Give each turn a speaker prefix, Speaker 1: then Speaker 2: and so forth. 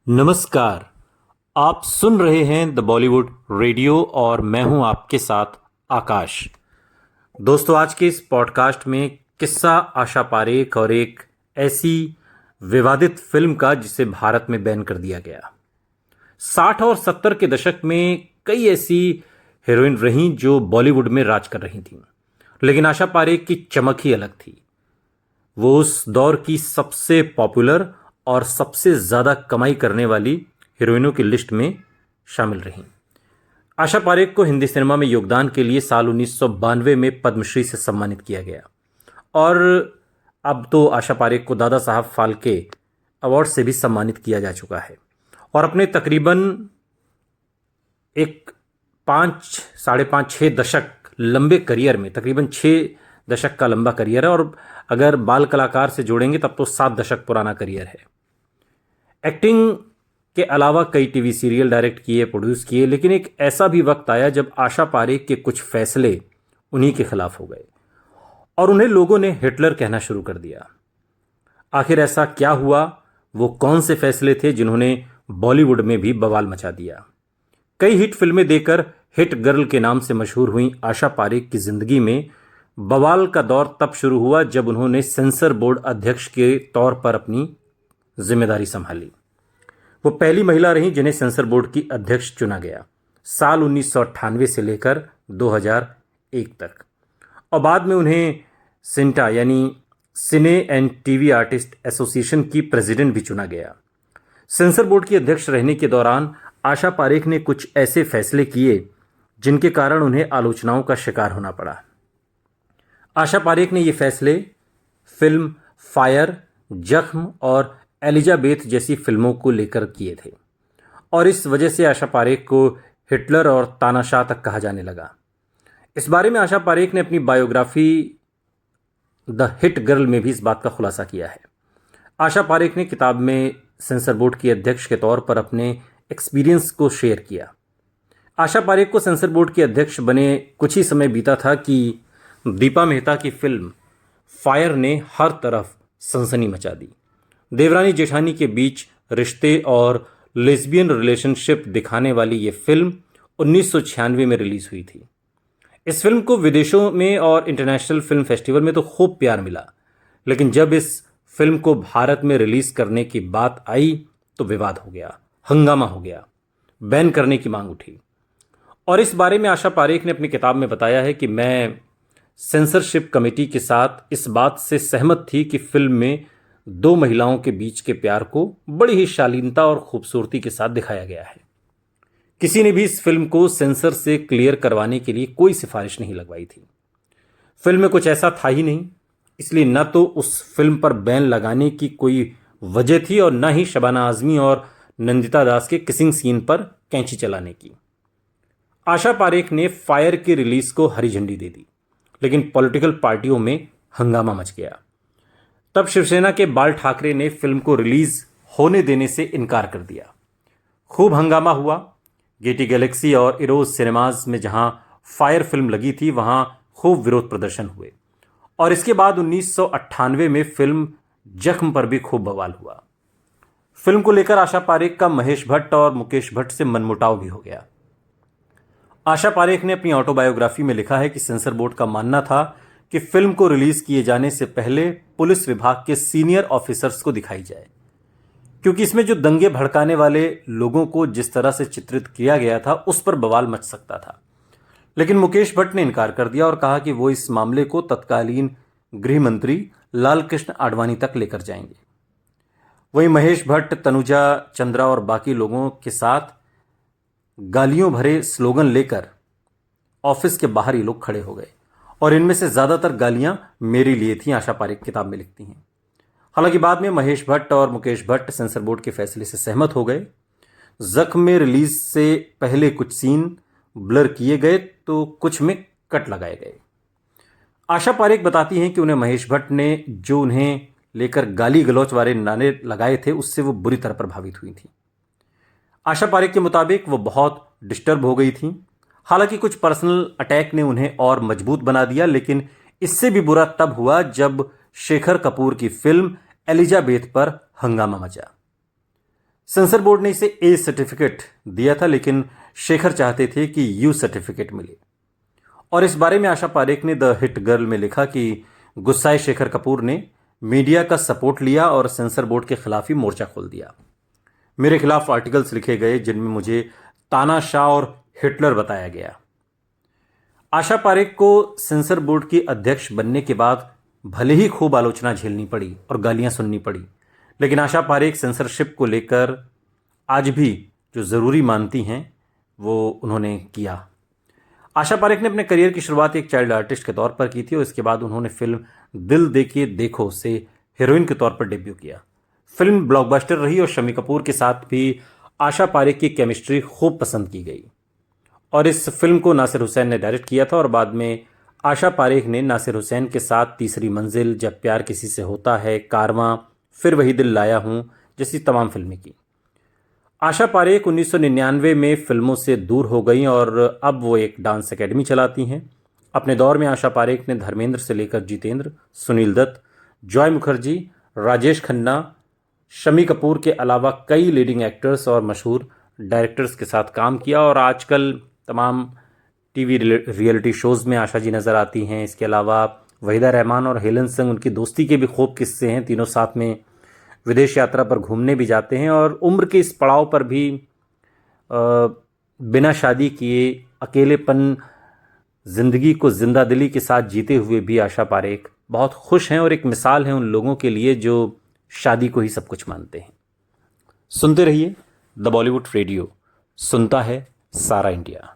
Speaker 1: नमस्कार। आप सुन रहे हैं द बॉलीवुड रेडियो और मैं हूं आपके साथ आकाश। दोस्तों, आज के इस पॉडकास्ट में किस्सा आशा पारेख और एक ऐसी विवादित फिल्म का जिसे भारत में बैन कर दिया गया। 60 और 70 के दशक में कई ऐसी हीरोइन रहीं जो बॉलीवुड में राज कर रही थीं, लेकिन आशा पारेख की चमक ही अलग थी। वो उस दौर की सबसे पॉपुलर और सबसे ज़्यादा कमाई करने वाली हीरोइनों की लिस्ट में शामिल रहीं। आशा पारेख को हिंदी सिनेमा में योगदान के लिए साल 1992 में पद्मश्री से सम्मानित किया गया और अब तो आशा पारेख को दादा साहब फाल्के अवार्ड से भी सम्मानित किया जा चुका है। और अपने तकरीबन एक 5-5.5 दशक लंबे करियर में, तकरीबन 6 दशक का लंबा करियर है और अगर बाल कलाकार से जोड़ेंगे तब तो 7 दशक पुराना करियर है। एक्टिंग के अलावा कई टीवी सीरियल डायरेक्ट किए, प्रोड्यूस किए, लेकिन एक ऐसा भी वक्त आया जब आशा पारेख के कुछ फैसले उन्हीं के खिलाफ हो गए और उन्हें लोगों ने हिटलर कहना शुरू कर दिया। आखिर ऐसा क्या हुआ? वो कौन से फैसले थे जिन्होंने बॉलीवुड में भी बवाल मचा दिया? कई हिट फिल्में देकर हिट गर्ल के नाम से मशहूर हुई आशा पारेख की जिंदगी में बवाल का दौर तब शुरू हुआ जब उन्होंने सेंसर बोर्ड अध्यक्ष के तौर पर अपनी जिम्मेदारी संभाली। वो पहली महिला रहीं जिन्हें सेंसर बोर्ड की अध्यक्ष चुना गया, साल 1998 से लेकर 2001 तक। और बाद में उन्हें सिंटा यानी सिने एंड टीवी आर्टिस्ट एसोसिएशन की प्रेसिडेंट भी चुना गया। सेंसर बोर्ड की अध्यक्ष रहने के दौरान आशा पारेख ने कुछ ऐसे फैसले किए जिनके कारण उन्हें आलोचनाओं का शिकार होना पड़ा। आशा पारेख ने ये फैसले फिल्म फायर, जख्म और एलिजाबेथ जैसी फिल्मों को लेकर किए थे और इस वजह से आशा पारेख को हिटलर और तानाशाह तक कहा जाने लगा। इस बारे में आशा पारेख ने अपनी बायोग्राफी द हिट गर्ल में भी इस बात का खुलासा किया है। आशा पारेख ने किताब में सेंसर बोर्ड की अध्यक्ष के तौर पर अपने एक्सपीरियंस को शेयर किया। आशा पारेख को सेंसर बोर्ड के अध्यक्ष बने कुछ ही समय बीता था कि दीपा मेहता की फिल्म फायर ने हर तरफ सनसनी मचा दी। देवरानी जेठानी के बीच रिश्ते और लेस्बियन रिलेशनशिप दिखाने वाली ये फिल्म 1996 में रिलीज हुई थी। इस फिल्म को विदेशों में और इंटरनेशनल फिल्म फेस्टिवल में तो खूब प्यार मिला, लेकिन जब इस फिल्म को भारत में रिलीज करने की बात आई तो विवाद हो गया, हंगामा हो गया, बैन करने की मांग उठी। और इस बारे में आशा पारेख ने अपनी किताब में बताया है कि मैं सेंसरशिप कमेटी के साथ इस बात से सहमत थी कि फिल्म में 2 महिलाओं के बीच के प्यार को बड़ी ही शालीनता और खूबसूरती के साथ दिखाया गया है। किसी ने भी इस फिल्म को सेंसर से क्लियर करवाने के लिए कोई सिफारिश नहीं लगवाई थी। फिल्म में कुछ ऐसा था ही नहीं, इसलिए न तो उस फिल्म पर बैन लगाने की कोई वजह थी और न ही शबाना आजमी और नंदिता दास के किसिंग सीन पर कैंची चलाने की। आशा पारेख ने फायर की रिलीज को हरी झंडी दे दी, लेकिन पॉलिटिकल पार्टियों में हंगामा मच गया। तब शिवसेना के बाल ठाकरे ने फिल्म को रिलीज होने देने से इनकार कर दिया। खूब हंगामा हुआ। गेटी गैलेक्सी और इरोज सिनेमाज में जहां फायर फिल्म लगी थी वहां खूब विरोध प्रदर्शन हुए और इसके बाद 1998 में फिल्म जख्म पर भी खूब बवाल हुआ। फिल्म को लेकर आशा पारेख का महेश भट्ट और मुकेश भट्ट से मनमुटाव भी हो गया। आशा पारेख ने अपनी ऑटोबायोग्राफी में लिखा है कि सेंसर बोर्ड का मानना था कि फिल्म को रिलीज किए जाने से पहले पुलिस विभाग के सीनियर ऑफिसर्स को दिखाई जाए, क्योंकि इसमें जो दंगे भड़काने वाले लोगों को जिस तरह से चित्रित किया गया था उस पर बवाल मच सकता था। लेकिन मुकेश भट्ट ने इनकार कर दिया और कहा कि वो इस मामले को तत्कालीन गृह मंत्री लाल कृष्ण आडवाणी तक लेकर जाएंगे। वहीं महेश भट्ट, तनुजा, चंद्रा और बाकी लोगों के साथ गालियों भरे स्लोगन लेकर ऑफिस के बाहर ये लोग खड़े हो गए और इनमें से ज्यादातर गालियां मेरे लिए थीं, आशा पारेख किताब में लिखती हैं। हालांकि बाद में महेश भट्ट और मुकेश भट्ट सेंसर बोर्ड के फैसले से सहमत हो गए। जख्म में रिलीज से पहले कुछ सीन ब्लर किए गए तो कुछ में कट लगाए गए। आशा पारेख बताती हैं कि उन्हें महेश भट्ट ने जो उन्हें लेकर गाली गलौच वाले नारे लगाए थे उससे वो बुरी तरह प्रभावित हुई थी। आशा पारेख के मुताबिक वो बहुत डिस्टर्ब हो गई थी। हालांकि कुछ पर्सनल अटैक ने उन्हें और मजबूत बना दिया, लेकिन इससे भी बुरा तब हुआ जब शेखर कपूर की फिल्म एलिजाबेथ पर हंगामा मचा। सेंसर बोर्ड ने इसे ए सर्टिफिकेट दिया था, लेकिन शेखर चाहते थे कि यू सर्टिफिकेट मिले। और इस बारे में आशा पारेख ने द हिट गर्ल में लिखा कि गुस्साए शेखर कपूर ने मीडिया का सपोर्ट लिया और सेंसर बोर्ड के खिलाफ ही मोर्चा खोल दिया। मेरे खिलाफ आर्टिकल्स लिखे गए जिनमें मुझे तानाशाह और हिटलर बताया गया। आशा पारेख को सेंसर बोर्ड की अध्यक्ष बनने के बाद भले ही खूब आलोचना झेलनी पड़ी और गालियां सुननी पड़ी, लेकिन आशा पारेख सेंसरशिप को लेकर आज भी जो ज़रूरी मानती हैं वो उन्होंने किया। आशा पारेख ने अपने करियर की शुरुआत एक चाइल्ड आर्टिस्ट के तौर पर की थी और इसके बाद उन्होंने फिल्म दिल देखिए देखो से हीरोइन के तौर पर डेब्यू किया। फिल्म ब्लॉकबस्टर रही और शम्मी कपूर के साथ भी आशा पारेख की केमिस्ट्री खूब पसंद की गई और इस फिल्म को नासिर हुसैन ने डायरेक्ट किया था और बाद में आशा पारेख ने नासिर हुसैन के साथ तीसरी मंजिल, जब प्यार किसी से होता है, कारवां, फिर वही दिल लाया हूं जैसी तमाम फिल्में की। आशा पारेख 1999 में फिल्मों से दूर हो गई और अब वो एक डांस एकेडमी चलाती हैं। अपने दौर में आशा पारेख ने धर्मेंद्र से लेकर जितेंद्र, सुनील दत्त, जॉय मुखर्जी, राजेश खन्ना, शम्मी कपूर के अलावा कई लीडिंग एक्टर्स और मशहूर डायरेक्टर्स के साथ काम किया और आजकल तमाम टीवी रियलिटी शोज़ में आशा जी नज़र आती हैं। इसके अलावा वहीदा रहमान और हेलन संग उनकी दोस्ती के भी खूब किस्से हैं। तीनों साथ में विदेश यात्रा पर घूमने भी जाते हैं और उम्र के इस पड़ाव पर भी बिना शादी किए अकेलेपन ज़िंदगी को जिंदा दिली के साथ जीते हुए भी आशा पारेख बहुत खुश हैं और एक मिसाल है उन लोगों के लिए जो शादी को ही सब कुछ मानते हैं। सुनते रहिए द बॉलीवुड रेडियो, सुनता है सारा इंडिया।